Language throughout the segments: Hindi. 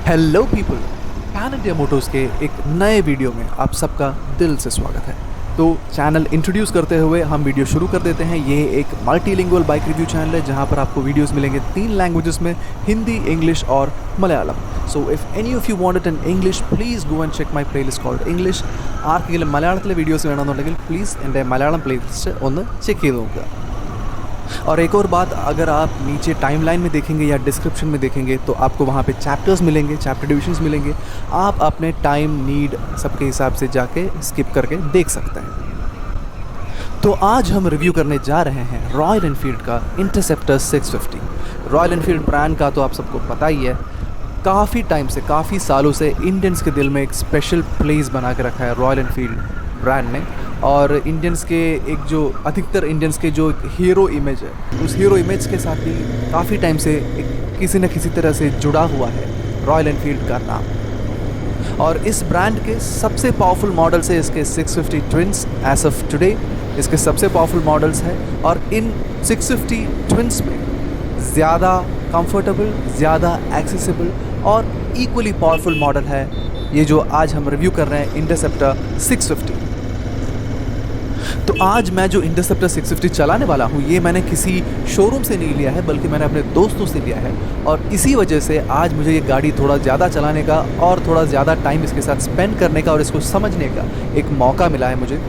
Hello people, pan India Motors के एक नए वीडियो में आप सबका दिल से स्वागत है। तो चैनल इंट्रोड्यूस करते हुए हम वीडियो शुरू कर देते हैं। ये एक मल्टीलिंगुअल बाइक रिव्यू चैनल है जहां पर आपको वीडियोस मिलेंगे 3 लैंग्वेजेस में, हिंदी, इंग्लिश और Malayalam. So if any of you want it in English, please go and check my playlist called English. ആർക്കെങ്കിലും മലയാളത്തിലെ വീഡിയോസ് വേണമെന്നുണ്ടെങ്കിൽ പ്ലീസ് എൻ്റെ മലയാളം പ്ലേലിസ്റ്റ് ഒന്ന് ചെക്ക് ചെയ്ത് നോക്കുക। और एक और बात, अगर आप नीचे टाइमलाइन में देखेंगे या डिस्क्रिप्शन में देखेंगे तो आपको वहाँ पे चैप्टर्स मिलेंगे, चैप्टर डिविजन्स मिलेंगे। आप अपने टाइम नीड सबके हिसाब से जाके स्किप करके देख सकते हैं। तो आज हम रिव्यू करने जा रहे हैं रॉयल एनफील्ड का इंटरसेप्टर 650। रॉयल एनफील्ड ब्रांड का तो आप सबको पता ही है, काफ़ी टाइम से, काफ़ी सालों से इंडियंस के दिल में एक स्पेशल प्लेस बना के रखा है रॉयल एनफील्ड ब्रांड ने। और इंडियंस के एक जो अधिकतर इंडियंस के जो एक हीरो इमेज है, उस हीरो इमेज के साथ भी काफ़ी टाइम से एक किसी न किसी तरह से जुड़ा हुआ है रॉयल एनफील्ड का नाम। और इस ब्रांड के सबसे पावरफुल मॉडल्स है इसके 650 ट्विंस एज ऑफ टुडे। इसके सबसे पावरफुल मॉडल्स हैं और इन 650 ट्विंस में ज़्यादा कंफर्टेबल, ज़्यादा एक्सेसिबल और इक्वली पावरफुल मॉडल है ये जो आज हम रिव्यू कर रहे हैं, इंटरसेप्टर 650। तो आज मैं जो इंटरसेप्टर 650 चलाने वाला हूँ, ये मैंने किसी शोरूम से नहीं लिया है बल्कि मैंने अपने दोस्तों से लिया है। और इसी वजह से आज मुझे ये गाड़ी थोड़ा ज़्यादा चलाने का और थोड़ा ज़्यादा टाइम इसके साथ स्पेंड करने का और इसको समझने का एक मौका मिला है मुझे।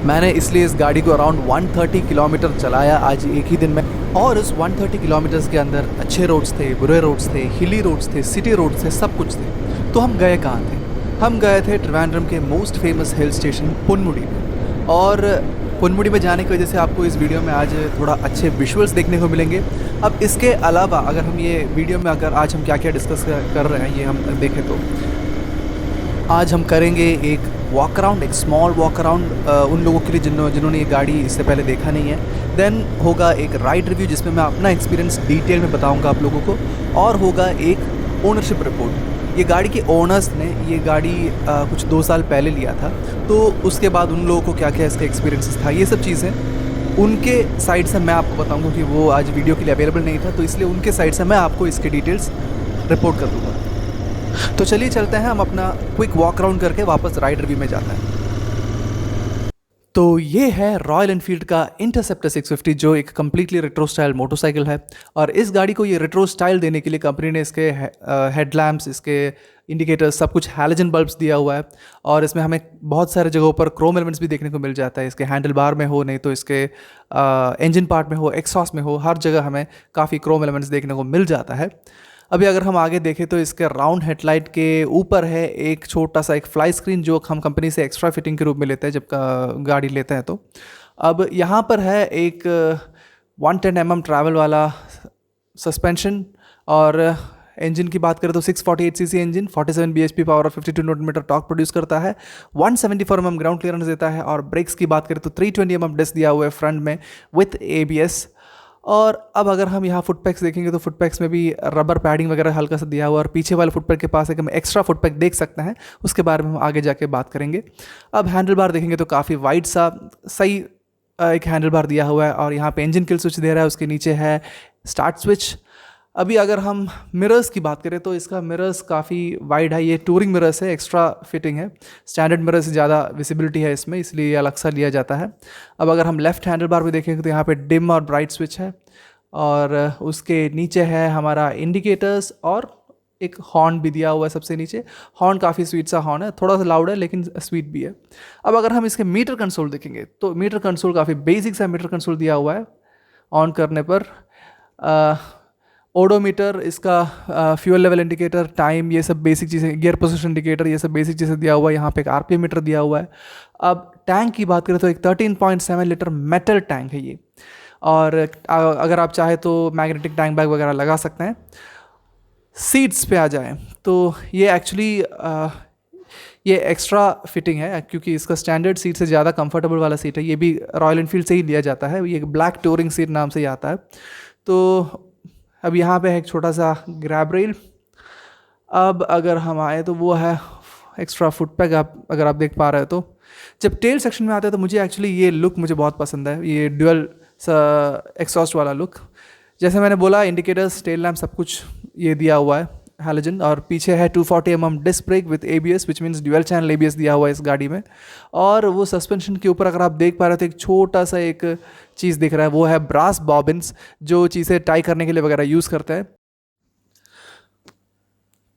मैंने इसलिए इस गाड़ी को अराउंड 130 किलोमीटर चलाया आज एक ही दिन में। और इस 130 किलोमीटर्स के अंदर अच्छे रोड्स थे, बुरे रोड्स थे, हिली रोड्स थे, सिटी रोड्स थे, सब कुछ थे। तो हम गए कहाँ थे? हम गए थे त्रिवेंद्रम के मोस्ट फेमस हिल स्टेशन पुनमुड़ी में। और पुनमुड़ी में जाने की वजह से आपको इस वीडियो में आज थोड़ा अच्छे विजुअल्स देखने को मिलेंगे। अब इसके अलावा अगर हम ये वीडियो में अगर आज हम क्या क्या डिस्कस कर रहे हैं ये हम देखें तो आज हम करेंगे एक वॉक अराउंड, एक स्मॉल वॉक अराउंड उन लोगों के लिए जिन्होंने ये गाड़ी इससे पहले देखा नहीं है। देन होगा एक राइड रिव्यू जिसमें मैं अपना एक्सपीरियंस डिटेल में बताऊंगा आप लोगों को। और होगा एक ओनरशिप रिपोर्ट। ये गाड़ी के ओनर्स ने ये गाड़ी कुछ 2 साल पहले लिया था, तो उसके बाद उन लोगों को क्या क्या इसका एक्सपीरियंस था, ये सब चीज़ें उनके साइड से मैं आपको बताऊंगा कि वो आज वीडियो के लिए अवेलेबल नहीं था, तो इसलिए उनके साइड से मैं आपको इसके डिटेल्स रिपोर्ट कर दूँगा। तो चलिए चलते हैं, हम अपना क्विक वॉक अराउंड करके वापस राइड रिव्यू में जाते हैं। तो ये है रॉयल एनफील्ड का इंटरसेप्टर 650 जो एक कम्प्लीटली रेट्रो स्टाइल मोटरसाइकिल है। और इस गाड़ी को ये रेट्रो स्टाइल देने के लिए कंपनी ने इसके हेडलैम्प्स, इसके इंडिकेटर्स, सब कुछ हैलोजन बल्ब्स दिया हुआ है। और इसमें हमें बहुत सारे जगहों पर क्रोम एलिमेंट्स भी देखने को मिल जाता है। इसके हैंडल बार में हो, नहीं तो इसके इंजन पार्ट में हो, एक्सॉस्ट में हो, हर जगह हमें काफ़ी क्रोम एलिमेंट्स देखने को मिल जाता है। अभी अगर हम आगे देखें तो इसके राउंड हेडलाइट के ऊपर है एक छोटा सा एक फ्लाई स्क्रीन जो हम कंपनी से एक्स्ट्रा फिटिंग के रूप में लेते हैं जब गाड़ी लेते हैं। तो अब यहाँ पर है एक 110 mm ट्रैवल वाला सस्पेंशन। और इंजन की बात करें तो 648 cc इंजन, 47 bhp पावर और 52 Nm टॉर्क प्रोड्यूस करता है, 174 mm ग्राउंड क्लियरेंस देता है। और ब्रेक्स की बात करें तो 320 mm डिस्क दिया हुआ है फ्रंट में विथ ABS। और अब अगर हम यहाँ फुटपैक्स देखेंगे तो फुटपैक्स में भी रबर पैडिंग वगैरह हल्का सा दिया हुआ है। और पीछे वाले फुटपैक के पास एक हम एक्स्ट्रा फुटपैक देख सकते हैं, उसके बारे में हम आगे जाके बात करेंगे। अब हैंडल बार देखेंगे तो काफ़ी वाइड सा सही एक हैंडल बार दिया हुआ है। और यहाँ पे इंजन किल स्विच दे रहा है, उसके नीचे है स्टार्ट स्विच। अभी अगर हम मिरर्स की बात करें तो इसका मिरर्स काफ़ी वाइड है, ये टूरिंग मिरर्स है, एक्स्ट्रा फिटिंग है। स्टैंडर्ड मिरर से ज़्यादा विजिबिलिटी है इसमें, इसलिए ये अलग सा लिया जाता है। अब अगर हम लेफ्ट हैंडल बार भी देखेंगे तो यहाँ पे डिम और ब्राइट स्विच है। और उसके नीचे है हमारा इंडिकेटर्स और एक हॉर्न भी दिया हुआ है सबसे नीचे। हॉर्न काफ़ी स्वीट सा हॉर्न है, थोड़ा सा लाउड है लेकिन स्वीट भी है। अब अगर हम इसके मीटर कंसोल देखेंगे तो मीटर कंसोल काफ़ी बेसिक सा मीटर कंसोल दिया हुआ है। ऑन करने पर ओडोमीटर, इसका फ्यूल लेवल इंडिकेटर, टाइम, ये सब बेसिक चीज़ें, गियर पोजीशन इंडिकेटर, ये सब बेसिक चीज़ें दिया हुआ है। यहाँ पे एक RPM मीटर दिया हुआ है। अब टैंक की बात करें तो एक 13.7 लीटर मेटल टैंक है ये। और अगर आप चाहे तो मैग्नेटिक टैंक बैग वगैरह लगा सकते हैं। सीट्स पे आ जाएं तो ये एक्चुअली ये एक्स्ट्रा फिटिंग है क्योंकि इसका स्टैंडर्ड सीट से ज़्यादा कंफर्टेबल वाला सीट है। ये भी रॉयल एनफील्ड से ही लिया जाता है, ये ब्लैक टूरिंग सीट नाम से ही आता है। तो अब यहाँ पे है एक छोटा सा ग्रैब रेल। अब अगर हम आए तो वो है एक्स्ट्रा फुटपैक, अगर आप देख पा रहे हो तो। जब टेल सेक्शन में आते हैं तो मुझे एक्चुअली ये लुक मुझे बहुत पसंद है, ये ड्यूअल एग्जॉस्ट वाला लुक। जैसे मैंने बोला, इंडिकेटर्स, टेल लैम्प, सब कुछ ये दिया हुआ है हैलोजन, और पीछे है 240 mm disc brake with ABS, which means dual channel ABS दिया हुआ है इस गाड़ी में। और वो सस्पेंशन के ऊपर अगर आप देख पा रहे थे, एक छोटा सा एक चीज़ दिख रहा है, वो है ब्रास बॉबिन्स, जो चीज़ें टाई करने के लिए वगैरह यूज़ करता है।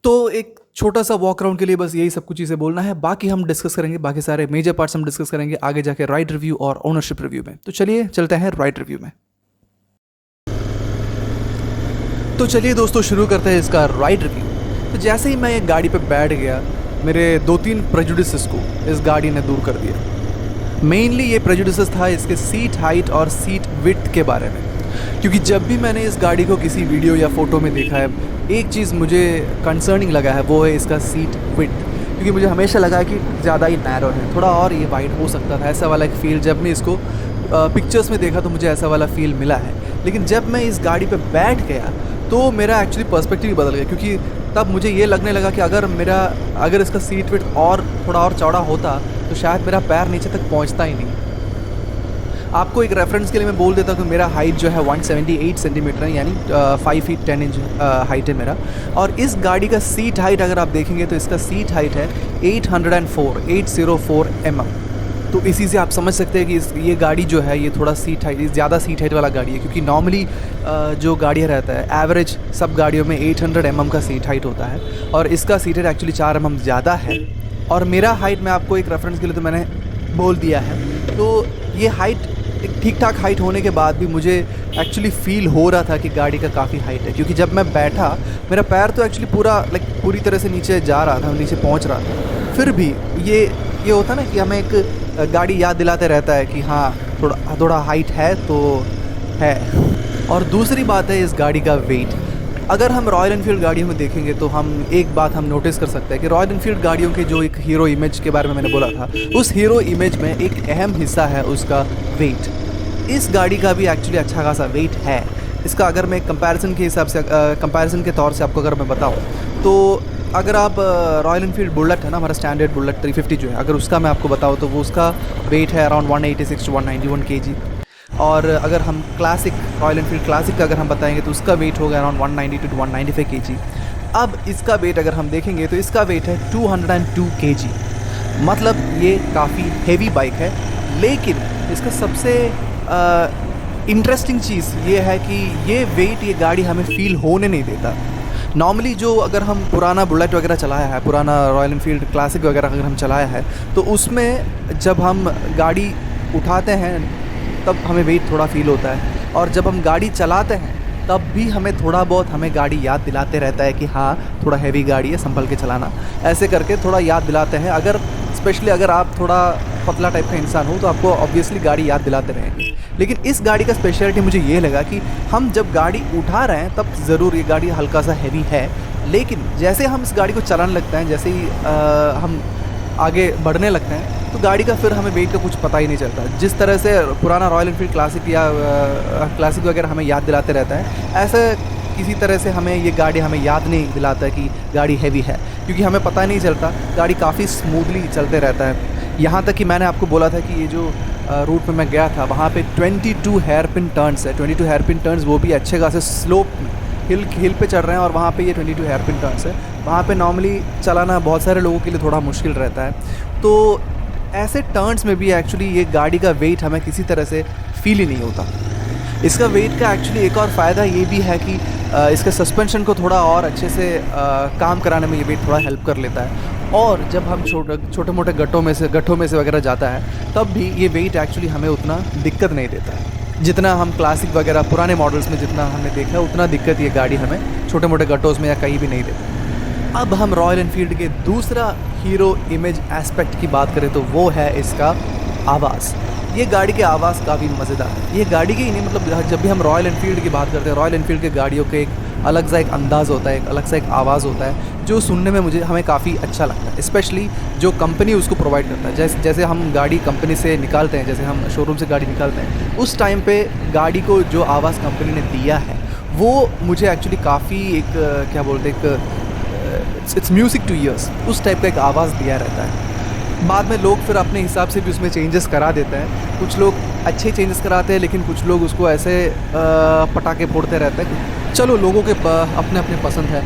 तो एक छोटा सा वॉक अराउंड के लिए बस यही सब कुछ चीज़ें बोलना है, बाकी हम डिस्कस करेंगे, बाकी सारे मेजर पार्ट्स हम डिस्कस करेंगे आगे जाके राइड रिव्यू और ओनरशिप रिव्यू में। तो चलिए चलते हैं राइड रिव्यू में। तो चलिए दोस्तों शुरू करते हैं इसका राइड रिव्यू। तो जैसे ही मैं ये गाड़ी पे बैठ गया, मेरे 2-3 प्रेजुडिसेस को इस गाड़ी ने दूर कर दिया। मेनली ये प्रेजुडिसेस था इसके सीट हाइट और सीट विड्थ के बारे में, क्योंकि जब भी मैंने इस गाड़ी को किसी वीडियो या फोटो में देखा है, एक चीज़ मुझे कंसर्निंग लगा है, वो है इसका सीट विड्थ। क्योंकि मुझे हमेशा लगा कि ज़्यादा ही नैरो है, थोड़ा और ये वाइड हो सकता था, ऐसा वाला एक फील जब मैं इसको पिक्चर्स में देखा तो मुझे ऐसा वाला फील मिला है। लेकिन जब मैं इस गाड़ी पे बैठ गया तो मेरा एक्चुअली पर्सपेक्टिव ही बदल गया, क्योंकि तब मुझे ये लगने लगा कि अगर इसका सीट विड्थ और थोड़ा और चौड़ा होता तो शायद मेरा पैर नीचे तक पहुंचता ही नहीं। आपको एक रेफरेंस के लिए मैं बोल देता हूँ कि मेरा हाइट जो है 178 सेंटीमीटर है, यानी 5 फीट 10 इंच हाइट है मेरा। और इस गाड़ी का सीट हाइट अगर आप देखेंगे तो इसका सीट हाइट है 804 mm। तो इसी से आप समझ सकते हैं कि ये गाड़ी जो है ये थोड़ा ज़्यादा सीट हाइट वाला गाड़ी है, क्योंकि नॉर्मली जो गाड़ियाँ रहता है एवरेज सब गाड़ियों में 800 mm का सीट हाइट होता है, और इसका सीट हाइट एक्चुअली 4 mm ज़्यादा है। और मेरा हाइट मैं आपको एक रेफरेंस के लिए तो मैंने बोल दिया है। तो ये हाइट एक ठीक ठाक हाइट होने के बाद भी मुझे एक्चुअली फ़ील हो रहा था कि गाड़ी का काफ़ी हाइट है, क्योंकि जब मैं बैठा मेरा पैर तो एक्चुअली पूरी तरह से नीचे जा रहा था, नीचे पहुंच रहा था। फिर भी ये होता ना कि हमें एक गाड़ी याद दिलाते रहता है कि हाँ थोड़ा हाइट है तो है। और दूसरी बात है इस गाड़ी का वेट। अगर हम रॉयल एनफील्ड गाड़ियों में देखेंगे तो हम एक बात हम नोटिस कर सकते हैं कि रॉयल एनफील्ड गाड़ियों के जो एक हीरो इमेज के बारे में मैंने बोला था, उस हीरो इमेज में एक अहम हिस्सा है उसका वेट। इस गाड़ी का भी एक्चुअली अच्छा खासा वेट है। इसका अगर मैं कंपैरिजन के हिसाब से कंपैरिजन के तौर से आपको अगर मैं बताऊं, तो अगर आप रॉयल एनफील्ड बुलेट है ना, हमारा स्टैंडर्ड बुलेट 350 जो है, अगर उसका मैं आपको बताऊं तो वो उसका वेट है अराउंड 186 to 191 kg। और अगर हम रॉयल एनफील्ड क्लासिक का अगर हम बताएंगे तो उसका वेट होगा अराउंड 192 to 195 kg। अब इसका वेट अगर हम देखेंगे तो इसका वेट है 202 kg, मतलब ये काफ़ी हेवी बाइक है। लेकिन इसका सबसे इंटरेस्टिंग चीज़ ये है कि ये वेट ये गाड़ी हमें फील होने नहीं देता। नॉर्मली जो अगर हम पुराना बुलेट वगैरह चलाया है, पुराना रॉयल एनफील्ड क्लासिक वगैरह अगर हम चलाया है, तो उसमें जब हम गाड़ी उठाते हैं तब हमें वेट थोड़ा फील होता है, और जब हम गाड़ी चलाते हैं तब भी हमें थोड़ा बहुत हमें गाड़ी याद दिलाते रहता है कि हाँ थोड़ा हैवी गाड़ी है, संभल के चलाना, ऐसे करके थोड़ा याद दिलाते हैं। स्पेशली अगर आप थोड़ा पतला टाइप का इंसान हो तो आपको ऑब्वियसली गाड़ी याद दिलाते रहेंगे। लेकिन इस गाड़ी का स्पेशलिटी मुझे ये लगा कि हम जब गाड़ी उठा रहे हैं तब ज़रूर ये गाड़ी हल्का सा हैवी है, लेकिन जैसे हम इस गाड़ी को चलाने लगते हैं, जैसे ही हम आगे बढ़ने लगते हैं, तो गाड़ी का फिर हमें वेट का कुछ पता ही नहीं चलता। जिस तरह से पुराना रॉयल एनफील्ड क्लासिक या क्लासिक वगैरह हमें याद दिलाते रहता है, ऐसे किसी तरह से हमें ये गाड़ी हमें याद नहीं दिलाता कि गाड़ी हैवी है, क्योंकि हमें पता नहीं चलता, गाड़ी काफ़ी स्मूथली चलते रहता है। यहाँ तक कि मैंने आपको बोला था कि ये जो रूट में मैं गया था वहाँ पे 22 हेयरपिन टर्न्स है, 22 हेयरपिन टर्न्स, वो भी अच्छे खासे स्लोप में हिल पे चढ़ रहे हैं, और वहाँ पे ये 22 हेयरपिन टर्न्स है। वहाँ पे नॉर्मली चलाना बहुत सारे लोगों के लिए थोड़ा मुश्किल रहता है। तो ऐसे टर्न्स में भी एक्चुअली ये गाड़ी का वेट हमें किसी तरह से फील ही नहीं होता। इसका वेट का एक्चुअली एक और फ़ायदा ये भी है कि इसके सस्पेंशन को थोड़ा और अच्छे से काम कराने में ये वेट थोड़ा हेल्प कर लेता है। और जब हम छोटे मोटे गड्ढों में से वगैरह जाता है तब भी ये वेट एक्चुअली हमें उतना दिक्कत नहीं देता है, जितना हम क्लासिक वगैरह पुराने मॉडल्स में जितना हमने देखा है उतना दिक्कत ये गाड़ी हमें छोटे मोटे गड्ढों में या कहीं भी नहीं देती। अब हम रॉयल एनफील्ड के दूसरा हीरो इमेज एस्पेक्ट की बात करें तो वो है इसका आवाज़। ये गाड़ी के आवाज़ काफ़ी मज़ेदार है। ये गाड़ी की ही नहीं, मतलब जब भी हम रॉयल एनफील्ड की बात करते हैं, रॉयल एनफील्ड के गाड़ियों के एक अलग सा एक अंदाज़ होता है, एक अलग सा एक आवाज़ होता है जो सुनने में हमें काफ़ी अच्छा लगता है, स्पेशली जो कंपनी उसको प्रोवाइड करता है। जैसे हम गाड़ी कंपनी से निकालते हैं, जैसे हम शोरूम से गाड़ी निकालते हैं, उस टाइम पे गाड़ी को जो आवाज़ कंपनी ने दिया है वो मुझे एक्चुअली काफ़ी एक क्या बोलते हैं, इट्स म्यूज़िक टू ईयर्स, उस टाइप का एक आवाज़ दिया रहता है। बाद में लोग फिर अपने हिसाब से भी उसमें चेंजेस करा देते हैं। कुछ लोग अच्छे चेंजेस कराते हैं, लेकिन कुछ लोग उसको ऐसे पटाखे फोड़ते रहते हैं। चलो, लोगों के अपने अपने पसंद है।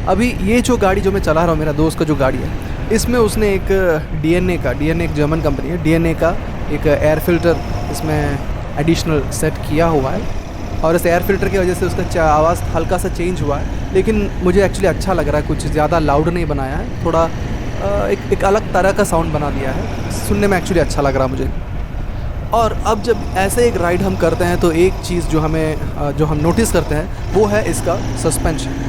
अभी ये जो गाड़ी जो मैं चला रहा हूँ, मेरा दोस्त का जो गाड़ी है, इसमें उसने एक डी एन ए एक जर्मन कंपनी है, डी का एक एयर फिल्टर इसमें एडिशनल सेट किया हुआ है। और इस एयर फिल्टर की वजह से उसका आवाज़ हल्का सा चेंज हुआ है, लेकिन मुझे एक्चुअली अच्छा लग रहा है। कुछ ज़्यादा लाउड नहीं बनाया है, थोड़ा एक अलग तरह का साउंड बना दिया है, सुनने में एक्चुअली अच्छा लग रहा है मुझे। और अब जब ऐसे एक राइड हम करते हैं तो एक चीज़ जो हम नोटिस करते हैं वो है इसका सस्पेंशन।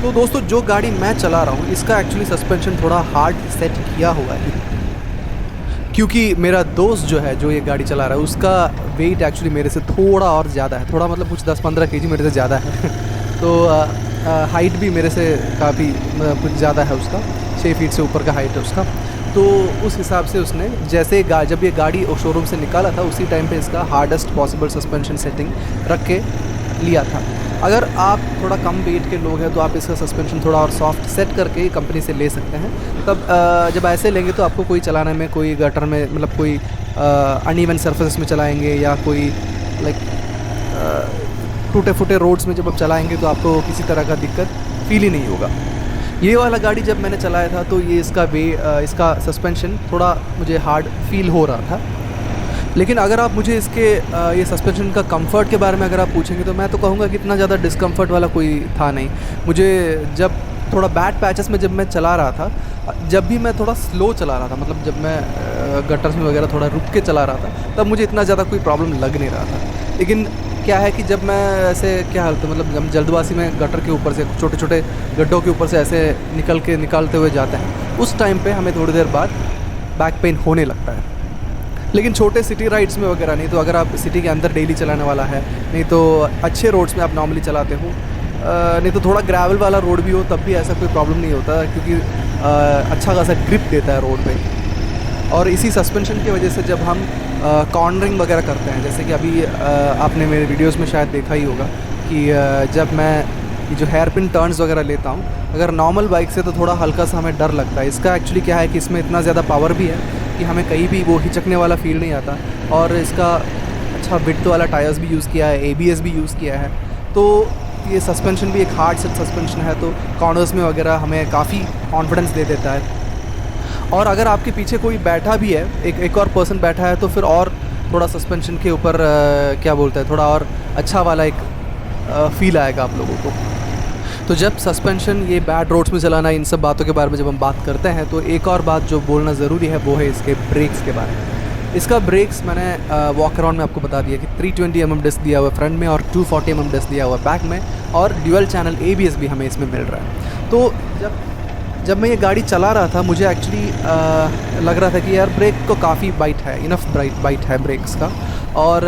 तो दोस्तों, जो गाड़ी मैं चला रहा हूँ इसका एक्चुअली सस्पेंशन थोड़ा हार्ड सेट किया हुआ है, क्योंकि मेरा दोस्त जो है, जो ये गाड़ी चला रहा है, उसका वेट एक्चुअली मेरे से थोड़ा और ज़्यादा है, थोड़ा मतलब कुछ 10-15 केजी मेरे से ज़्यादा है। तो हाइट भी मेरे से काफ़ी कुछ ज़्यादा है उसका, 6 फीट से ऊपर का हाइट है उसका। तो उस हिसाब से उसने जैसे जब ये गाड़ी शोरूम से निकाला था उसी टाइम पे इसका हार्डेस्ट पॉसिबल सस्पेंशन सेटिंग रख के लिया था। अगर आप थोड़ा कम वेट के लोग हैं तो आप इसका सस्पेंशन थोड़ा और सॉफ्ट सेट करके कंपनी से ले सकते हैं। तब जब ऐसे लेंगे तो आपको कोई चलाने में, कोई गटर में, मतलब कोई अनइवन सरफेस में चलाएंगे या कोई लाइक टूटे फूटे रोड्स में जब आप चलाएंगे तो आपको किसी तरह का दिक्कत फील ही नहीं होगा। ये वाला गाड़ी जब मैंने चलाया था तो ये इसका सस्पेंशन थोड़ा मुझे हार्ड फील हो रहा था। लेकिन अगर आप मुझे इसके ये सस्पेंशन का कंफर्ट के बारे में अगर आप पूछेंगे तो मैं तो कहूँगा कि इतना ज़्यादा डिस्कम्फर्ट वाला कोई था नहीं मुझे। जब थोड़ा बैड पैचेस में जब मैं चला रहा था, जब भी मैं थोड़ा स्लो चला रहा था, मतलब जब मैं गटर्स में वगैरह थोड़ा रुक के चला रहा था, तब मुझे इतना ज़्यादा कोई प्रॉब्लम लग नहीं रहा था। लेकिन क्या है कि जब मैं ऐसे क्या हालत है, मतलब हम जल्दबाजी में गटर के ऊपर से, छोटे छोटे गड्ढों के ऊपर से ऐसे निकालते हुए जाते हैं, उस टाइम पे हमें थोड़ी देर बाद बैक पेन होने लगता है। लेकिन छोटे सिटी राइड्स में वगैरह नहीं। तो अगर आप सिटी के अंदर डेली चलाने वाला है, नहीं तो अच्छे रोड्स में आप नॉर्मली चलाते हो, नहीं तो थोड़ा ग्रेवल वाला रोड भी हो, तब भी ऐसा कोई प्रॉब्लम नहीं होता, क्योंकि अच्छा खासा ग्रिप देता है रोड पे। और इसी सस्पेंशन की वजह से जब हम कॉर्नरिंग वगैरह करते हैं, जैसे कि अभी आपने मेरे वीडियोस में शायद देखा ही होगा कि जब मैं ये जो हेयर पिन टर्न्स वगैरह लेता हूँ, अगर नॉर्मल बाइक से तो थोड़ा हल्का सा हमें डर लगता है। इसका एक्चुअली क्या है कि इसमें इतना ज़्यादा पावर भी है कि हमें कहीं भी वो हिचकने वाला फील नहीं आता। और इसका अच्छा विड्थ वाला टायर्स भी यूज़ किया है, ABS भी यूज़ किया है। तो ये सस्पेंशन भी एक हार्ड सेट सस्पेंशन है, तो कॉर्नर्स में वगैरह हमें काफ़ी कॉन्फिडेंस दे देता है। और अगर आपके पीछे कोई बैठा भी है, एक और पर्सन बैठा है, तो फिर और थोड़ा सस्पेंशन के ऊपर क्या बोलते हैं, थोड़ा और अच्छा वाला एक फील आएगा आप लोगों को। तो जब सस्पेंशन, ये बैड रोड्स में चलाना, इन सब बातों के बारे में जब हम बात करते हैं, तो एक और बात जो बोलना ज़रूरी है वो है इसके ब्रेक्स के बारे में। इसका ब्रेक्स मैंने वॉक अराउंड में आपको बता दिया कि 320 mm डिस्क दिया हुआ है फ्रंट में और 240 mm डिस्क दिया हुआ है बैक में, और ड्यूअल चैनल ABS भी हमें इसमें मिल रहा है। तो जब मैं ये गाड़ी चला रहा था, मुझे एक्चुअली लग रहा था कि यार ब्रेक को काफ़ी बाइट है, इनफ बाइट है ब्रेक्स का। और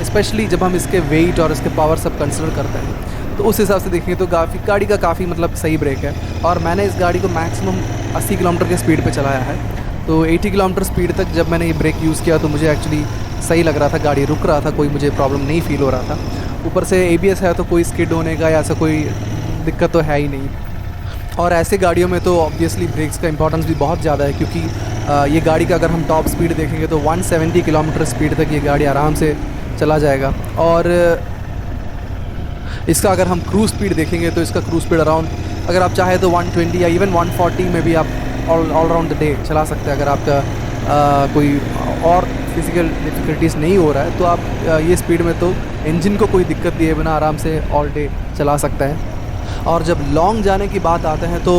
स्पेशली जब हम इसके वेट और इसके पावर सब कंसिडर करते हैं, तो उस हिसाब से देखेंगे तो गाड़ी का काफ़ी मतलब सही ब्रेक है। और मैंने इस गाड़ी को मैक्सिमम 80 किलोमीटर के स्पीड पे चलाया है। तो 80 किलोमीटर स्पीड तक जब मैंने ये ब्रेक यूज़ किया तो मुझे एक्चुअली सही लग रहा था, गाड़ी रुक रहा था, कोई मुझे प्रॉब्लम नहीं फील हो रहा था। ऊपर से ABS है तो कोई स्किड होने का या ऐसा कोई दिक्कत तो है ही नहीं। और ऐसे गाड़ियों में तो ऑब्वियसली ब्रेक्स का इंपॉर्टेंस भी बहुत ज़्यादा है, क्योंकि ये गाड़ी का अगर हम टॉप स्पीड देखेंगे तो 170 किलोमीटर स्पीड तक ये गाड़ी आराम से चला जाएगा। और इसका अगर हम क्रूज स्पीड देखेंगे तो इसका क्रूज स्पीड अराउंड, अगर आप चाहे तो 120 या इवन 140 में भी आप ऑल राउंड द डे चला सकते हैं। अगर आपका कोई और फिजिकल डिफ़िकल्टीज़ नहीं हो रहा है तो आप ये स्पीड में तो इंजन को कोई दिक्कत दिए बिना आराम से ऑल डे चला सकते हैं। और जब लॉन्ग जाने की बात आते हैं तो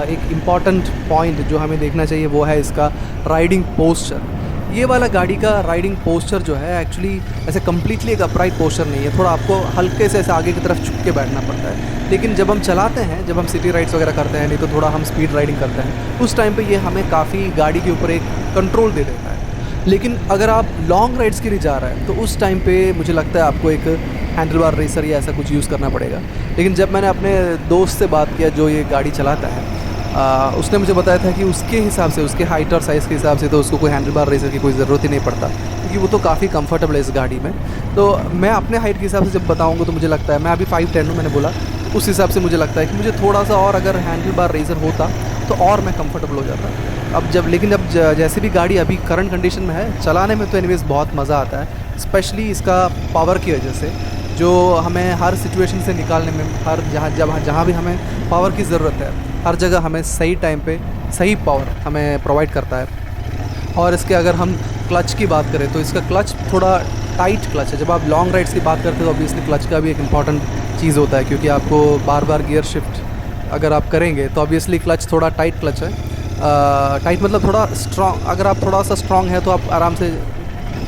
एक इम्पॉर्टेंट पॉइंट जो हमें देखना चाहिए वो है इसका राइडिंग पोस्चर। ये वाला गाड़ी का राइडिंग पोस्चर जो है एक्चुअली ऐसे कम्प्लीटली एक अपराइट पोस्चर नहीं है, थोड़ा आपको हल्के से ऐसे आगे की तरफ झुक के बैठना पड़ता है। लेकिन जब हम चलाते हैं, जब हम सिटी राइड्स वगैरह करते हैं, नहीं तो थोड़ा हम स्पीड राइडिंग करते हैं, उस टाइम पे ये हमें काफ़ी गाड़ी के ऊपर एक कंट्रोल दे देता है। लेकिन अगर आप लॉन्ग राइड्स के लिए जा रहे हैं तो उस टाइम पे मुझे लगता है आपको एक हैंडल बार रेसर या ऐसा कुछ यूज़ करना पड़ेगा। लेकिन जब मैंने अपने दोस्त से बात किया जो ये गाड़ी चलाता है, उसने मुझे बताया था कि उसके हिसाब से, उसके हाइट और साइज़ के हिसाब से तो उसको कोई हैंडल बार रेसर की कोई ज़रूरत ही नहीं पड़ता, क्योंकि वो तो काफ़ी कंफर्टेबल है इस गाड़ी में। तो मैं अपने हाइट के हिसाब से जब बताऊँगा तो मुझे लगता है, मैं अभी 5'10" हूँ मैंने बोला, उस हिसाब से मुझे लगता है कि मुझे थोड़ा सा और अगर हैंडल बार रेसर होता तो और मैं कंफर्टेबल हो जाता। लेकिन अब जैसे भी गाड़ी अभी करंट कंडीशन में है, चलाने में तो एनीवेज़ बहुत मज़ा आता है, स्पेशली इसका पावर की वजह से। जो हमें हर सिचुएशन से निकालने में, हर जहाँ भी हमें पावर की ज़रूरत है, हर जगह हमें सही टाइम पे सही पावर हमें प्रोवाइड करता है। और इसके अगर हम क्लच की बात करें तो इसका क्लच थोड़ा टाइट क्लच है। जब आप लॉन्ग राइड्स की बात करते हो तो ऑब्वियसली क्लच का भी एक इम्पॉर्टेंट चीज़ होता है, क्योंकि आपको बार बार गियर शिफ्ट अगर आप करेंगे तो ऑब्वियसली क्लच थोड़ा टाइट क्लच है। टाइट मतलब थोड़ा स्ट्रॉन्ग, अगर आप थोड़ा सा स्ट्रॉन्ग है तो आप आराम से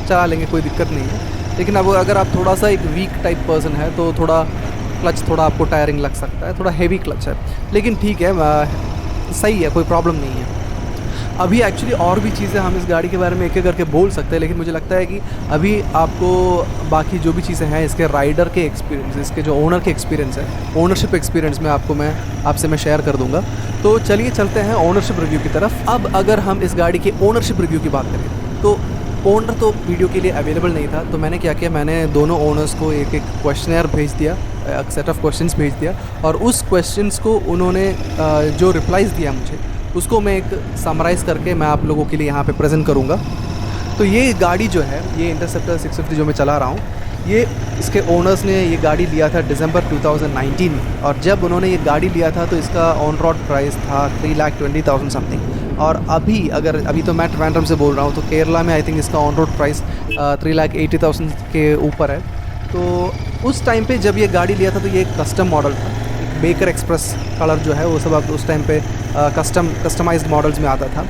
चला लेंगे, कोई दिक्कत नहीं है। लेकिन अब अगर आप थोड़ा सा एक वीक टाइप पर्सन है तो थोड़ा क्लच थोड़ा आपको टायरिंग लग सकता है, थोड़ा हेवी क्लच है। लेकिन ठीक है, सही है, कोई प्रॉब्लम नहीं है। अभी एक्चुअली और भी चीज़ें हम इस गाड़ी के बारे में एक एक करके बोल सकते हैं, लेकिन मुझे लगता है कि अभी आपको बाकी जो भी चीज़ें हैं इसके राइडर के एक्सपीरियंस, इसके जो ओनर के एक्सपीरियंस है, ओनरशिप एक्सपीरियंस में आपसे मैं शेयर कर दूंगा। तो चलिए चलते हैं ओनरशिप रिव्यू की तरफ। अब अगर हम इस गाड़ी के ओनरशिप रिव्यू की बात करें तो ओनर तो वीडियो के लिए अवेलेबल नहीं था, तो मैंने क्या किया, मैंने दोनों ओनर्स को एक एक क्वेश्चनर भेज दिया, एक सेट ऑफ क्वेश्चंस भेज दिया, और उस क्वेश्चंस को उन्होंने जो रिप्लाइज़ दिया मुझे उसको मैं एक समराइज़ करके मैं आप लोगों के लिए यहाँ पे प्रेजेंट करूँगा। तो ये गाड़ी जो है, ये इंटरसेप्टर 650 जो मैं चला रहा हूँ, ये इसके ओनर्स ने ये गाड़ी लिया था दिसंबर 2019 में, और जब उन्होंने ये गाड़ी लिया था तो इसका ऑन रोड प्राइस था 3,20,000 समथिंग। और अभी तो मैं ट्रिवेंड्रम से बोल रहा हूँ, तो केरला में आई थिंक इसका ऑन रोड प्राइस 3,80,000 के ऊपर है। तो उस टाइम पे जब ये गाड़ी लिया था तो ये एक कस्टम मॉडल था, एक बेकर एक्सप्रेस कलर जो है वो सब अब उस टाइम पे कस्टमाइज्ड मॉडल्स में आता था।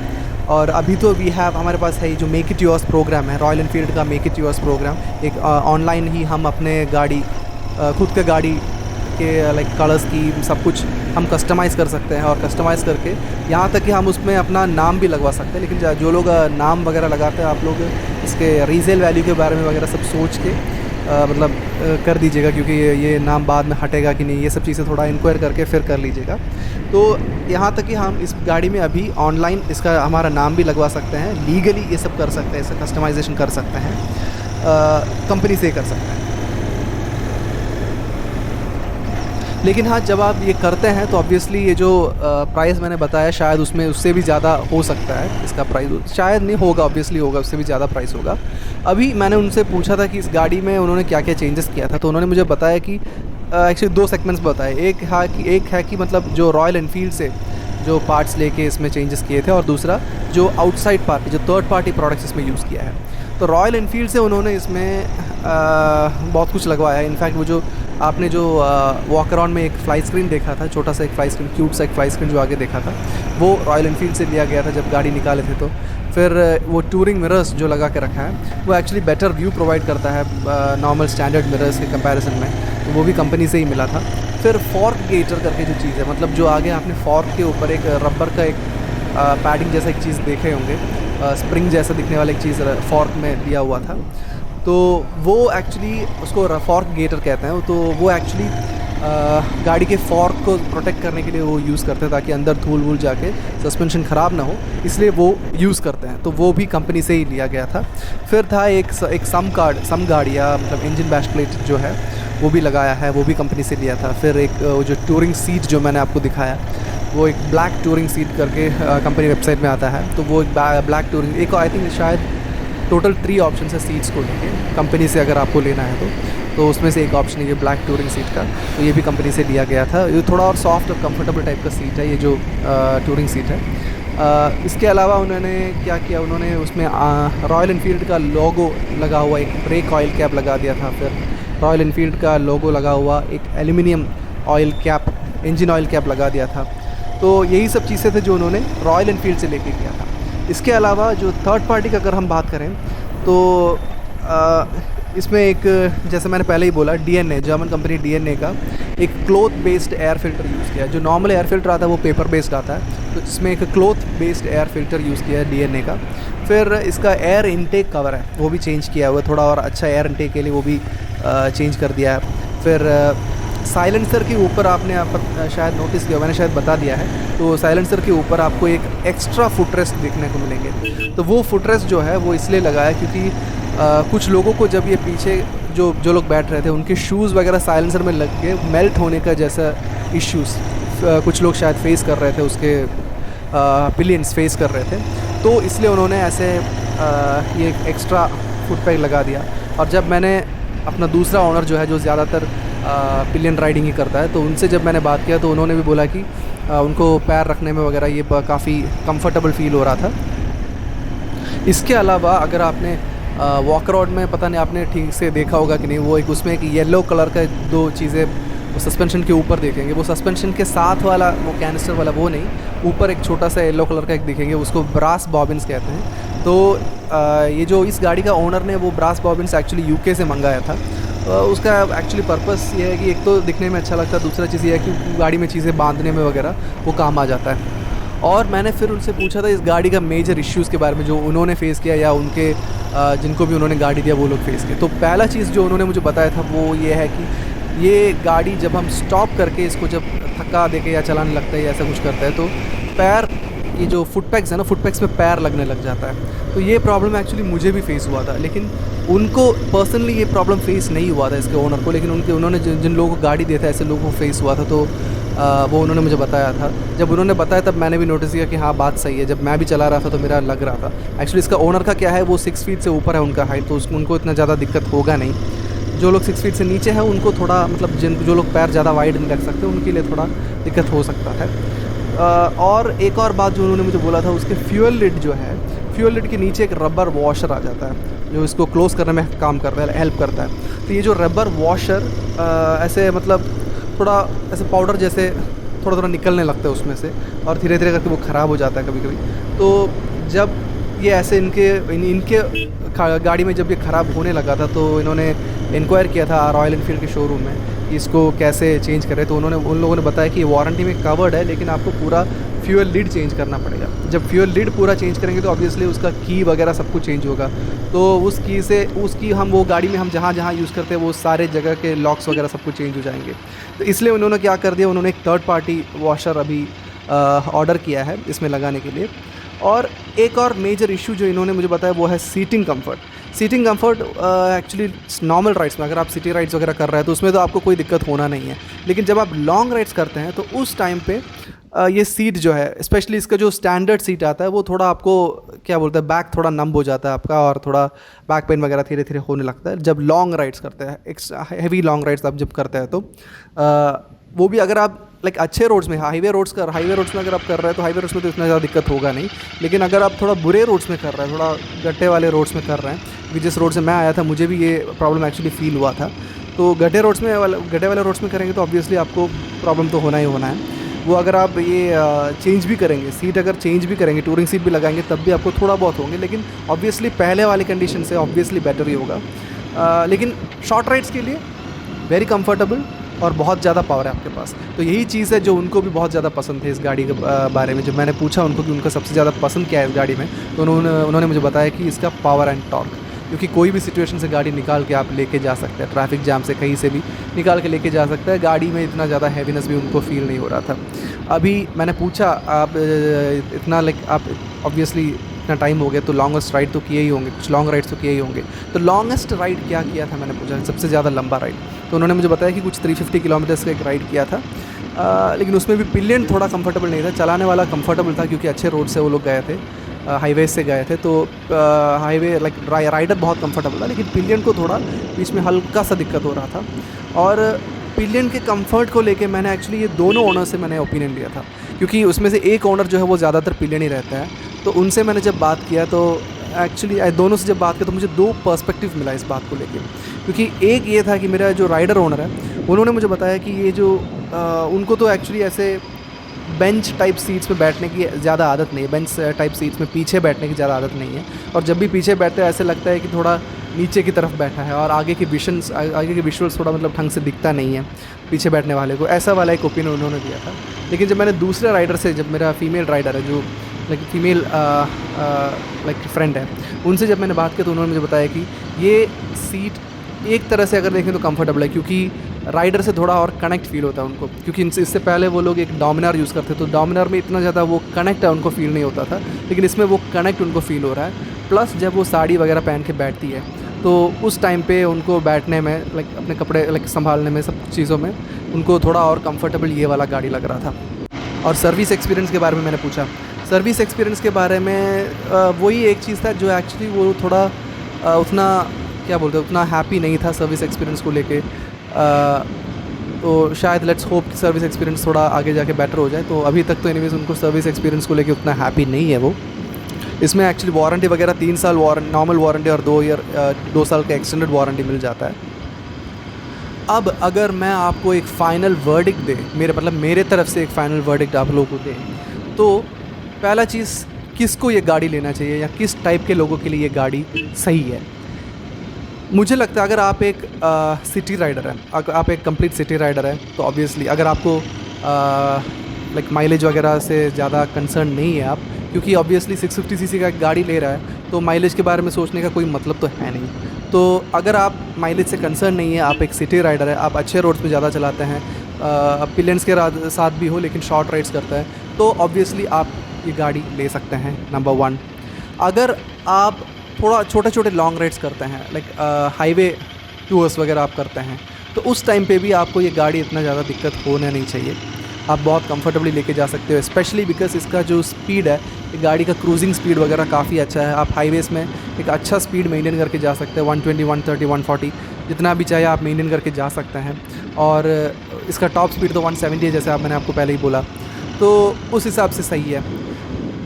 और अभी तो हमारे पास है जो मेक इट योर्स प्रोग्राम है, रॉयल एनफील्ड का मेक इट योर्स प्रोग्राम। एक ऑनलाइन ही हम अपने गाड़ी खुद के गाड़ी के लाइक कलर्स की सब कुछ हम कस्टमाइज़ कर सकते हैं, और कस्टमाइज़ करके यहाँ तक कि हम उसमें अपना नाम भी लगवा सकते हैं। लेकिन जो लोग नाम वगैरह लगाते हैं, आप लोग इसके रीसेल वैल्यू के बारे में वगैरह सब सोच के कर दीजिएगा, क्योंकि ये नाम बाद में हटेगा कि नहीं, ये सब चीज़ें थोड़ा इंक्वायर करके फिर कर लीजिएगा। तो यहाँ तक कि हम इस गाड़ी में अभी ऑनलाइन इसका हमारा नाम भी लगवा सकते हैं, लीगली ये सब कर सकते हैं, इसका कस्टमाइजेशन कर सकते हैं, कंपनी से कर सकते हैं। लेकिन हाँ, जब आप ये करते हैं तो ऑब्वियसली ये जो प्राइस मैंने बताया शायद उससे भी ज़्यादा हो सकता है, इसका प्राइस शायद नहीं होगा, ऑब्वियसली होगा, उससे भी ज़्यादा प्राइस होगा। अभी मैंने उनसे पूछा था कि इस गाड़ी में उन्होंने क्या क्या चेंजेस किया था, तो उन्होंने मुझे बताया कि एक्चुअली 2 सेगमेंट्स बताए। एक है कि मतलब जो रॉयल एनफील्ड से जो पार्ट्स लेके इसमें चेंजेस किए थे, और दूसरा जो आउटसाइड पार्टी, जो थर्ड पार्टी प्रोडक्ट्स इसमें यूज़ किया है। तो रॉयल एनफील्ड से उन्होंने इसमें बहुत कुछ लगवाया है। इनफैक्ट वो जो आपने जो वॉक अराउंड में एक फ्लाई स्क्रीन देखा था, छोटा सा एक फ्लाई स्क्रीन, क्यूट सा एक फ्लाई स्क्रीन जो आगे देखा था, वो रॉयल एनफील्ड से लिया गया था जब गाड़ी निकाले थे। तो फिर वो टूरिंग मिरर्स जो लगा के रखा है वो एक्चुअली बेटर व्यू प्रोवाइड करता है नॉर्मल स्टैंडर्ड मिरर्स के कंपैरिजन में, तो वो भी कंपनी से ही मिला था। फिर फॉर्क गेटर करके जो चीज़ है, मतलब जो आगे आपने फॉर्क के ऊपर एक रबर का एक पैडिंग जैसा एक चीज़ देखे होंगे, स्प्रिंग जैसा दिखने वाला एक चीज़ फॉर्क में दिया हुआ था, तो वो एक्चुअली उसको फॉर्क गेटर कहते हैं। तो वो एक्चुअली गाड़ी के फॉर्क को प्रोटेक्ट करने के लिए वो यूज़ करते हैं, ताकि अंदर धूल वूल जाके सस्पेंशन ख़राब ना हो, इसलिए वो यूज़ करते हैं। तो वो भी कंपनी से ही लिया गया था। फिर था एक सम गार्ड या मतलब इंजन बैश प्लेट जो है वो भी लगाया है, वो भी कंपनी से लिया था। फिर एक जो टूरिंग सीट जो मैंने आपको दिखाया, वो एक ब्लैक टूरिंग सीट करके कंपनी वेबसाइट में आता है, तो वो एक ब्लैक टूरिंग, एक आई थिंक शायद टोटल 3 ऑप्शन है सीट्स को लेके कंपनी से अगर आपको लेना है तो उसमें से एक ऑप्शन है ये ब्लैक टूरिंग सीट का, तो ये भी कंपनी से लिया गया था। ये थोड़ा और सॉफ्ट और कंफर्टेबल टाइप का सीट है ये जो टूरिंग सीट है। इसके अलावा उन्होंने क्या किया, उन्होंने उसमें रॉयल एनफील्ड का लोगो लगा हुआ एक ब्रेक ऑयल कैप लगा दिया था। फिर रॉयल एनफील्ड का लोगो लगा हुआ एक aluminium oil cap, engine oil cap लगा दिया था। तो यही सब चीज़ें थे जो उन्होंने रॉयल एनफील्ड से लेके किया था। इसके अलावा जो थर्ड पार्टी का अगर हम बात करें तो इसमें एक, जैसे मैंने पहले ही बोला, DNA, जर्मन कंपनी DNA का एक cloth based air filter use किया है। जो नॉर्मल एयर फिल्टर आता है वो पेपर बेस्ड आता है, तो इसमें एक cloth based air filter use किया है DNA का। फिर इसका एयर इनटेक कवर है वो भी चेंज किया हुआ है, थोड़ा और अच्छा एयर इनटेक के लिए वो भी चेंज कर दिया है। फिर साइलेंसर के ऊपर आपने शायद नोटिस किया, मैंने शायद बता दिया है, तो साइलेंसर के ऊपर आपको एक एक्स्ट्रा फुटरेस्ट देखने को मिलेंगे। तो वो फुटरेस्ट जो है वो इसलिए लगाया क्योंकि कुछ लोगों को जब ये पीछे जो लोग बैठ रहे थे उनके शूज़ वगैरह साइलेंसर में लग के मेल्ट होने का जैसा इश्यूज़ कुछ लोग शायद फेस कर रहे थे, उसके पिलियंस फेस कर रहे थे, तो इसलिए उन्होंने ऐसे ये एक्स्ट्रा फुट पैक लगा दिया। और जब मैंने अपना दूसरा ओनर जो है, जो ज़्यादातर पिलियन राइडिंग ही करता है, तो उनसे जब मैंने बात किया तो उन्होंने भी बोला कि उनको पैर रखने में वगैरह ये काफ़ी कंफर्टेबल फील हो रहा था। इसके अलावा अगर आपने वॉकआउट में, पता नहीं आपने ठीक से देखा होगा कि नहीं, वो एक उसमें एक येलो कलर का दो चीज़ें सस्पेंशन के ऊपर देखेंगे। वो सस्पेंशन के साथ वाला, वो कैनिस्टर वाला वो नहीं, ऊपर एक छोटा सा येलो कलर का एक दिखेंगे, उसको ब्रास बॉबिन्स कहते हैं। तो ये जो इस गाड़ी का ओनर ने वो ब्रास बॉबिन्स एक्चुअली यूके से मंगाया था। उसका एक्चुअली पर्पस ये है कि एक तो दिखने में अच्छा लगता है, दूसरा चीज़ ये है कि गाड़ी में चीज़ें बांधने में वगैरह वो काम आ जाता है। और मैंने फिर उनसे पूछा था इस गाड़ी का मेजर इश्यूज़ के बारे में, जो उन्होंने फ़ेस किया या उनके जिनको भी उन्होंने गाड़ी दिया वो लोग फ़ेस किए। तो पहला चीज़ जो उन्होंने मुझे बताया था वो ये है कि ये गाड़ी जब हम स्टॉप करके इसको जब थका देके या चलाने लगता है या ऐसा कुछ करता है, तो पैर, ये जो फुटपैक्स है ना, फुटपैक्स में पैर लगने लग जाता है। तो ये प्रॉब्लम एक्चुअली मुझे भी फेस हुआ था, लेकिन उनको पर्सनली ये प्रॉब्लम फेस नहीं हुआ था, इसके ओनर को। लेकिन उन्होंने जिन लोगों को गाड़ी दिया था, ऐसे लोगों को फेस हुआ था। तो वो उन्होंने मुझे बताया था। जब उन्होंने बताया तब मैंने भी नोटिस किया कि हाँ, बात सही है। जब मैं भी चला रहा था तो मेरा लग रहा था। एक्चुअली इसका ओनर का क्या है, वो 6 फीट से ऊपर है उनका हाइट, तो उनको इतना ज़्यादा दिक्कत होगा नहीं। जो लोग 6 फीट से नीचे हैं उनको थोड़ा, मतलब जो लोग पैर ज़्यादा वाइड नहीं रख सकते, उनके लिए थोड़ा दिक्कत हो सकता है। और एक और बात जो उन्होंने मुझे बोला था, उसके फ्यूल लिड जो है, फ्यूल लिड के नीचे एक रबर वॉशर आ जाता है जो इसको क्लोज़ करने में काम करता है, हेल्प करता है। तो ये जो रबर वॉशर ऐसे, मतलब थोड़ा ऐसे पाउडर जैसे थोड़ा थोड़ा निकलने लगता है उसमें से, और धीरे धीरे करके वो ख़राब हो जाता है कभी कभी। तो जब ये ऐसे इनके गाड़ी में जब ये ख़राब होने लगा था, तो इन्होंने इंक्वायर किया था रॉयल एनफील्ड के शोरूम में कि इसको कैसे चेंज करें। तो उन लोगों ने बताया कि वारंटी में कवर्ड है, लेकिन आपको पूरा फ्यूल लिड चेंज करना पड़ेगा। जब फ्यूल लिड पूरा चेंज करेंगे तो ऑब्वियसली उसका की वगैरह सब कुछ चेंज होगा। तो उसकी हम वो गाड़ी में हम जहाँ जहाँ यूज़ करते हैं वो सारे जगह के लॉक्स वगैरह सब कुछ चेंज हो जाएंगे। तो इसलिए उन्होंने क्या कर दिया, उन्होंने एक थर्ड पार्टी वॉशर अभी ऑर्डर किया है इसमें लगाने के लिए। और एक और मेजर इशू जो इन्होंने मुझे बताया वो है seating comfort. Seating comfort actually normal rides में, अगर आप सिटी राइड्स वगैरह कर रहे हैं तो उसमें तो आपको कोई दिक्कत होना नहीं है। लेकिन जब आप लॉन्ग राइड्स करते हैं तो उस टाइम पे ये सीट जो है, स्पेशली इसका जो स्टैंडर्ड सीट आता है, वो थोड़ा आपको क्या बोलते हैं, बैक थोड़ा नम हो जाता है आपका, और थोड़ा बैक पेन वगैरह धीरे धीरे होने लगता है जब लॉन्ग राइड्स करते हैं। एक हैवी लॉन्ग राइड्स आप जब करते हैं तो वो भी अगर आप लाइक अच्छे रोड्स में, हाईवे रोड्स में अगर आप कर रहे हैं तो हाईवे रोड्स में तो इतना ज़्यादा दिक्कत होगा नहीं। लेकिन अगर आप थोड़ा बुरे रोड्स में कर रहे हैं, थोड़ा गड्ढे वाले रोड्स में कर रहे हैं, क्योंकि जिस रोड से मैं आया था मुझे भी ये प्रॉब्लम एक्चुअली फील हुआ था। तो गड्ढे वाले रोड्स में करेंगे तो ऑब्वियसली आपको प्रॉब्लम तो होना ही होना है। वो अगर आप ये चेंज भी करेंगे, सीट अगर चेंज भी करेंगे, टूरिंग सीट भी लगाएंगे, तब भी आपको थोड़ा बहुत होंगे। लेकिन ऑब्वियसली पहले वाली कंडीशन से ऑब्वियसली बेटर ही होगा। लेकिन शॉर्ट राइड्स के लिए वेरी कंफर्टेबल और बहुत ज़्यादा पावर है आपके पास। तो यही चीज़ है जो उनको भी बहुत ज़्यादा पसंद है इस गाड़ी के बारे में। जब मैंने पूछा उनको कि उनका सबसे ज़्यादा पसंद क्या है इस गाड़ी में, तो उन्होंने मुझे बताया कि इसका पावर एंड टॉर्क, क्योंकि कोई भी सिचुएशन से गाड़ी निकाल के आप लेके जा सकते हैं, ट्रैफिक जाम से कहीं से भी निकाल के लेके जा सकते हैं। गाड़ी में इतना ज़्यादा हैवीनेस भी उनको फील नहीं हो रहा था। अभी मैंने पूछा, आप इतना आप ऑब्वियसली इतना टाइम हो गया तो लॉन्गेस्ट राइड तो किए ही होंगे, कुछ लॉन्ग राइड्स तो किए ही होंगे। तो लॉन्गेस्ट राइड क्या किया था मैंने पूछा, सबसे ज़्यादा लंबा राइड। तो उन्होंने मुझे बताया कि कुछ 350 किलोमीटर्स का एक राइड किया था। लेकिन उसमें भी पिलियन थोड़ा कंफर्टेबल नहीं था, चलाने वाला कंफर्टेबल था क्योंकि अच्छे रोड से वो लोग गए थे, हाईवे से गए थे। तो हाईवे राइडर बहुत कंफर्टेबल था, लेकिन पिलियन को थोड़ा बीच में हल्का सा दिक्कत हो रहा था। और पिलियन के कंफर्ट को लेके मैंने एक्चुअली ये दोनों ओनर से मैंने ओपिनियन लिया था, क्योंकि उसमें से एक ओनर जो है वो ज़्यादातर पिलियन ही रहता है। तो उनसे मैंने जब बात किया तो एक्चुअली दोनों से जब बात किया तो मुझे दो पर्सपेक्टिव मिला इस बात को लेके। क्योंकि एक ये था कि मेरा जो राइडर ओनर है उन्होंने मुझे बताया कि ये जो उनको तो एक्चुअली ऐसे बेंच टाइप सीट्स पे बैठने की ज़्यादा आदत नहीं है, बेंच टाइप सीट्स में पीछे बैठने की ज़्यादा आदत नहीं है। और जब भी पीछे बैठते हैं ऐसे लगता है कि थोड़ा नीचे की तरफ बैठा है, और आगे के विजुअल्स थोड़ा मतलब ढंग से दिखता नहीं है पीछे बैठने वाले को। ऐसा वाला एक ओपिनियन उन्होंने दिया था। लेकिन जब मैंने दूसरे राइडर से, जब मेरा फीमेल राइडर है जो फीमेल फ्रेंड है, उनसे जब मैंने बात की तो उन्होंने मुझे बताया कि ये सीट एक तरह से अगर देखें तो कंफर्टेबल है, क्योंकि राइडर से थोड़ा और कनेक्ट फील होता है उनको। क्योंकि इससे पहले वो लोग एक डोमिनार यूज़ करते, तो डोमिनार में इतना ज़्यादा वो कनेक्ट है उनको फील नहीं होता था, लेकिन इसमें वो कनेक्ट उनको फील हो रहा है। प्लस जब वो साड़ी वगैरह पहन के बैठती है तो उस टाइम पे उनको बैठने में, अपने कपड़े संभालने में, सब चीज़ों में उनको थोड़ा और कंफर्टेबल ये वाला गाड़ी लग रहा था। और सर्विस एक्सपीरियंस के बारे में मैंने पूछा। सर्विस एक्सपीरियंस के बारे में वही एक चीज़ था जो एक्चुअली वो थोड़ा उतना क्या बोलते हैं, उतना हैप्पी नहीं था सर्विस एक्सपीरियंस को लेके। तो शायद लेट्स होप कि सर्विस एक्सपीरियंस थोड़ा आगे जाके बेटर हो जाए। तो अभी तक तो एनीवेज उनको सर्विस एक्सपीरियंस को लेके उतना हैप्पी नहीं है वो। इसमें एक्चुअली वारंटी वगैरह 3 साल नॉर्मल वारंटी और 2 साल का एक्सटेंडेड वारंटी मिल जाता है। अब अगर मैं आपको एक फ़ाइनल वर्डिक्ट दे, मेरे तरफ से एक फ़ाइनल वर्डिक्ट आप लोगों को दे, तो पहला चीज़, किसको ये गाड़ी लेना चाहिए या किस टाइप के लोगों के लिए ये गाड़ी सही है। मुझे लगता है अगर आप एक सिटी राइडर हैं, अगर आप एक कंप्लीट सिटी राइडर हैं, तो ऑब्वियसली अगर आपको लाइक माइलेज वगैरह से ज़्यादा कंसर्न नहीं है आप, क्योंकि ऑब्वियसली 650 सीसी का एक गाड़ी ले रहा है तो माइलेज के बारे में सोचने का कोई मतलब तो है नहीं। तो अगर आप माइलेज से कंसर्न नहीं है, आप एक सिटी राइडर है, आप अच्छे रोड्स पे ज़्यादा चलाते हैं, पिलियंस के साथ भी हो लेकिन शॉर्ट राइड्स करता है, तो ऑब्वियसली आप ये गाड़ी ले सकते हैं, नंबर 1। अगर आप थोड़ा छोटे लॉन्ग राइड्स करते हैं, लाइक हाईवे टूर्स वगैरह आप करते हैं, तो उस टाइम पे भी आपको ये गाड़ी इतना ज़्यादा दिक्कत होना नहीं चाहिए। आप बहुत कंफर्टेबली लेके जा सकते हो, स्पेशली बिकॉज इसका जो स्पीड है, गाड़ी का क्रूजिंग स्पीड वगैरह काफ़ी अच्छा है। आप हाईवेज़ में एक अच्छा स्पीड मेंटेन करके जा सकते हैं, 120, 130, 140 जितना भी चाहे आप मेंटेन करके जा सकते हैं। और इसका टॉप स्पीड तो 170 है, जैसे मैंने आपको पहले ही बोला, तो उस हिसाब से सही है।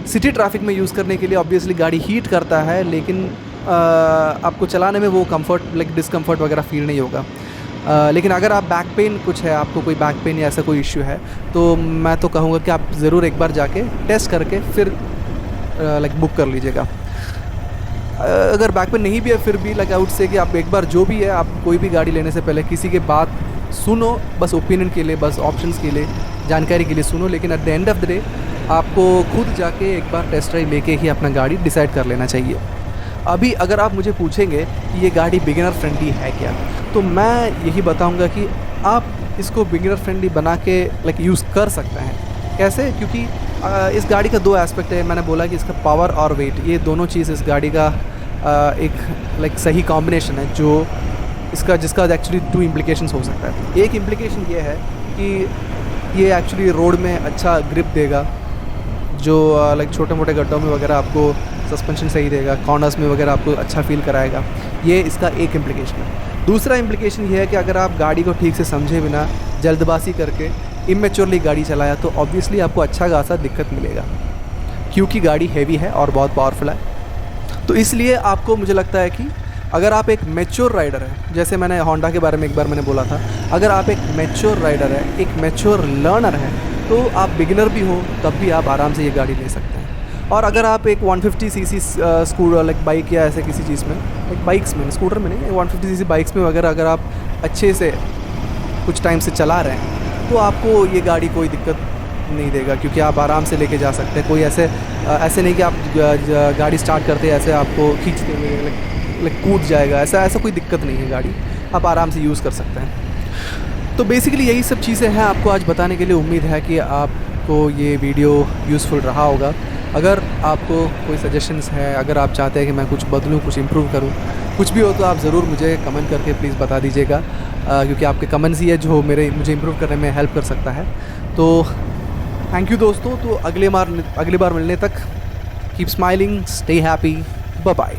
सिटी ट्रैफिक में यूज़ करने के लिए ऑब्वियसली गाड़ी हीट करता है, लेकिन आपको चलाने में वो कंफर्ट लाइक डिस्कम्फर्ट वगैरह फील नहीं होगा। लेकिन अगर आप बैक पेन कुछ है, आपको कोई बैक पेन या ऐसा कोई इश्यू है, तो मैं तो कहूँगा कि आप ज़रूर एक बार जाके टेस्ट करके फिर लाइक बुक कर लीजिएगा। अगर बैक पेन नहीं भी है फिर भी लाइक आउट से कि आप एक बार जो भी है, आप कोई भी गाड़ी लेने से पहले किसी के बात सुनो, बस ओपिनियन के लिए, बस ऑप्शंस के लिए, जानकारी के लिए सुनो, लेकिन at the end of the day आपको खुद जाके एक बार टेस्ट ड्राइव लेके ही अपना गाड़ी डिसाइड कर लेना चाहिए। अभी अगर आप मुझे पूछेंगे कि ये गाड़ी बिगिनर फ्रेंडली है क्या, तो मैं यही बताऊंगा कि आप इसको बिगिनर फ्रेंडली बना के लाइक यूज़ कर सकते हैं। कैसे? क्योंकि इस गाड़ी का 2 एस्पेक्ट है। मैंने बोला कि इसका पावर और वेट, ये दोनों चीज़ इस गाड़ी का एक लाइक सही कॉम्बिनेशन है, जो जिसका एक्चुअली 2 इम्प्लीकेशंस हो सकता है। एक इम्प्लीकेशन ये है कि ये एक्चुअली रोड में अच्छा ग्रिप देगा, जो लाइक छोटे मोटे गड्ढों में वगैरह आपको सस्पेंशन सही देगा, कॉर्नर्स में वगैरह आपको अच्छा फील कराएगा। ये इसका एक इम्प्लीकेशन है। दूसरा इम्प्लीकेशन ये है कि अगर आप गाड़ी को ठीक से समझे बिना जल्दबाजी करके इमेच्योरली गाड़ी चलाया, तो ऑब्वियसली आपको अच्छा खासा दिक्कत मिलेगा, क्योंकि गाड़ी हैवी है और बहुत पावरफुल है। तो इसलिए आपको, मुझे लगता है कि अगर आप एक मैच्योर राइडर है, जैसे मैंने होंडा के बारे में एक बार मैंने बोला था, अगर आप एक मैच्योर राइडर है, एक मैच्योर लर्नर है, तो आप बिगिनर भी हो तब भी आप आराम से ये गाड़ी ले सकते हैं। और अगर आप एक 150 सीसी स्कूटर लाइक बाइक या ऐसे किसी चीज़ में, लाइक बाइक्स में, स्कूटर में नहीं, 150 सीसी बाइक्स में वगैरह अगर आप अच्छे से कुछ टाइम से चला रहे हैं, तो आपको ये गाड़ी कोई दिक्कत नहीं देगा, क्योंकि आप आराम से लेके जा सकते हैं। कोई ऐसे नहीं कि आप गाड़ी स्टार्ट करते ऐसे आपको खींचते हुए लाइक कूद जाएगा, ऐसा कोई दिक्कत नहीं है। गाड़ी आप आराम से यूज़ कर सकते हैं। तो बेसिकली यही सब चीज़ें हैं आपको आज बताने के लिए। उम्मीद है कि आपको ये वीडियो यूज़फुल रहा होगा। अगर आपको कोई सजेशंस है, अगर आप चाहते हैं कि मैं कुछ बदलूँ, कुछ इम्प्रूव करूँ, कुछ भी हो, तो आप ज़रूर मुझे कमेंट करके प्लीज़ बता दीजिएगा, क्योंकि आपके कमेंट्स ही है जो मुझे इम्प्रूव करने में हेल्प कर सकता है। तो थैंक यू दोस्तों। तो अगली बार मिलने तक keep smiling, stay happy, bye bye.